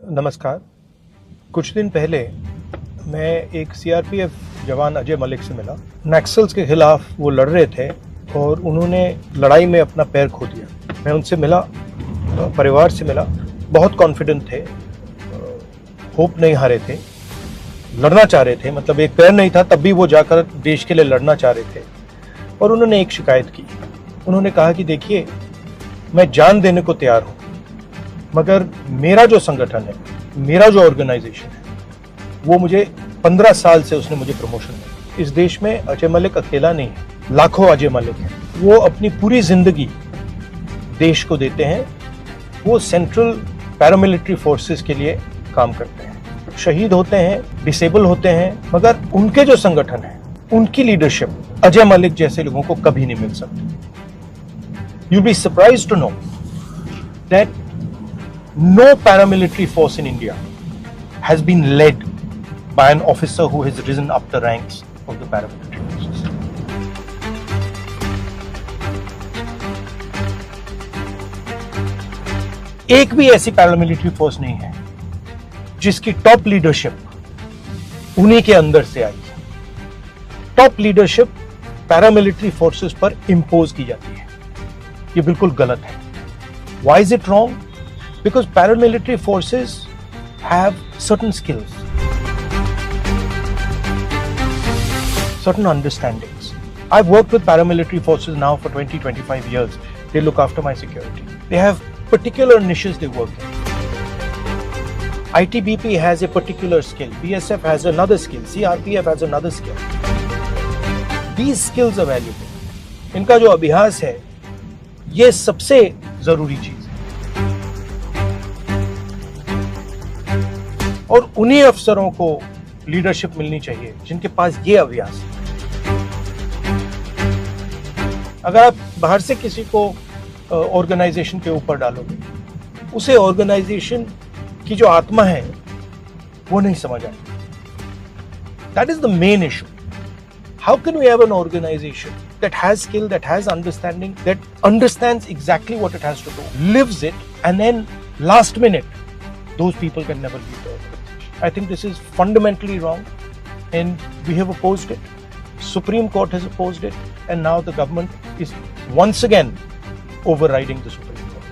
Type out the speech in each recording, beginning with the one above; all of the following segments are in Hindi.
नमस्कार। कुछ दिन पहले मैं एक सीआरपीएफ जवान अजय मलिक से मिला। नक्सल्स के खिलाफ वो लड़ रहे थे और उन्होंने लड़ाई में अपना पैर खो दिया। मैं उनसे मिला, परिवार से मिला, बहुत कॉन्फिडेंट थे, होप नहीं हारे थे, लड़ना चाह रहे थे। मतलब एक पैर नहीं था तब भी वो जाकर देश के लिए लड़ना चाह रहे थे। और उन्होंने एक शिकायत की। उन्होंने कहा कि देखिए, मैं जान देने को तैयार हूँ, मगर मेरा जो संगठन है, मेरा जो ऑर्गेनाइजेशन है, वो मुझे 15 साल से उसने मुझे प्रमोशन दी। इस देश में अजय मलिक अकेला नहीं है, लाखों अजय मलिक हैं। वो अपनी पूरी जिंदगी देश को देते हैं। वो सेंट्रल पैरामिलिट्री फोर्सेस के लिए काम करते हैं, शहीद होते हैं, डिसेबल होते हैं, मगर उनके जो संगठन है, उनकी लीडरशिप अजय मलिक जैसे लोगों को कभी नहीं मिल सकती। You'll be surprised to know that no paramilitary force in India has been led by an officer who has risen up the ranks of the paramilitary forces. एक भी ऐसी पैरामिलिट्री फोर्स नहीं है जिसकी टॉप लीडरशिप उन्हीं के अंदर से आई है। टॉप लीडरशिप पैरामिलिट्री फोर्सेस पर इंपोज की जाती है। ये बिल्कुल गलत है। Why is it wrong? Because paramilitary forces have certain skills, certain understandings. I've worked with paramilitary forces now for 20-25 years. They look after my security. They have particular niches they work in. ITBP has a particular skill. BSF has another skill. CRPF has another skill. These skills are valuable. इनका जो अभ्यास है, ये सबसे जरूरी चीज है। और उन्हीं अफसरों को लीडरशिप मिलनी चाहिए जिनके पास ये अभ्यास है। अगर आप बाहर से किसी को ऑर्गेनाइजेशन के ऊपर डालोगे, उसे ऑर्गेनाइजेशन की जो आत्मा है वो नहीं समझ आएगी। That is the main issue. How can we have an organization that has skill, that has understanding, that understands exactly what it has to do, lives it, and then last minute, those people can never leave the organization. I think this is fundamentally wrong, and we have opposed it. Supreme Court has opposed it, and now the government is once again overriding the Supreme Court.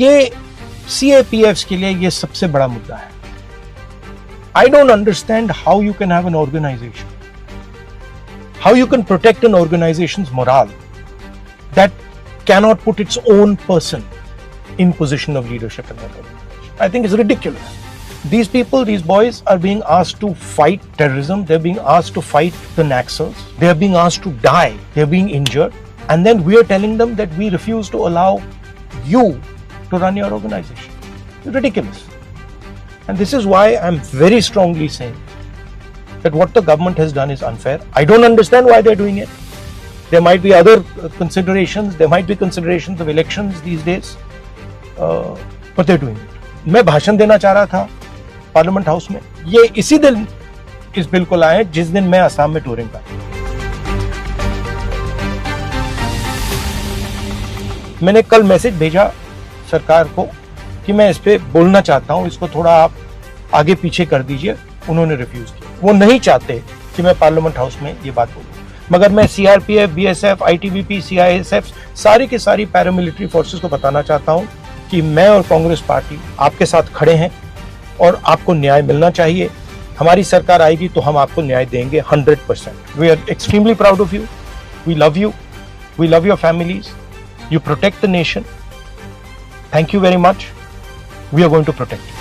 ये CAPFs के लिए ये सबसे बड़ा मुद्दा है। I don't understand how you can have an organization, how you can protect an organization's morale that cannot put its own person in position of leadership in that organization. I think it's ridiculous. These people, these boys are being asked to fight terrorism. They're being asked to fight the Naxals. They're being asked to die. They're being injured. And then we're telling them that we refuse to allow you to run your organization. It's ridiculous. And this is why I'm very strongly saying that what the government has done is unfair. I don't understand why they're doing it. There might be other considerations. There might be considerations of elections these days. But they're doing it. मैं भाषण देना चाह रहा था पार्लियामेंट हाउस में। ये इसी दिन इस बिल को लाए जिस दिन मैं असम में टूरिंग पर। मैंने कल मैसेज भेजा सरकार को कि मैं इस पे बोलना चाहता हूं, इसको थोड़ा आप आगे पीछे कर दीजिए। उन्होंने रिफ्यूज किया। वो नहीं चाहते कि मैं पार्लियामेंट हाउस में ये बात बोलूं। मगर मैं सीआरपीएफ, बीएसएफ, आईटीबीपी, सीआईएसएफ, सारी की सारी पैरामिलिट्री फोर्सेस को बताना चाहता हूं कि मैं और कांग्रेस पार्टी आपके साथ खड़े हैं और आपको न्याय मिलना चाहिए। हमारी सरकार आएगी तो हम आपको न्याय देंगे 100%। We are extremely proud of you. We love you. We love your families. You protect the nation. Thank you very much. We are going to protect you.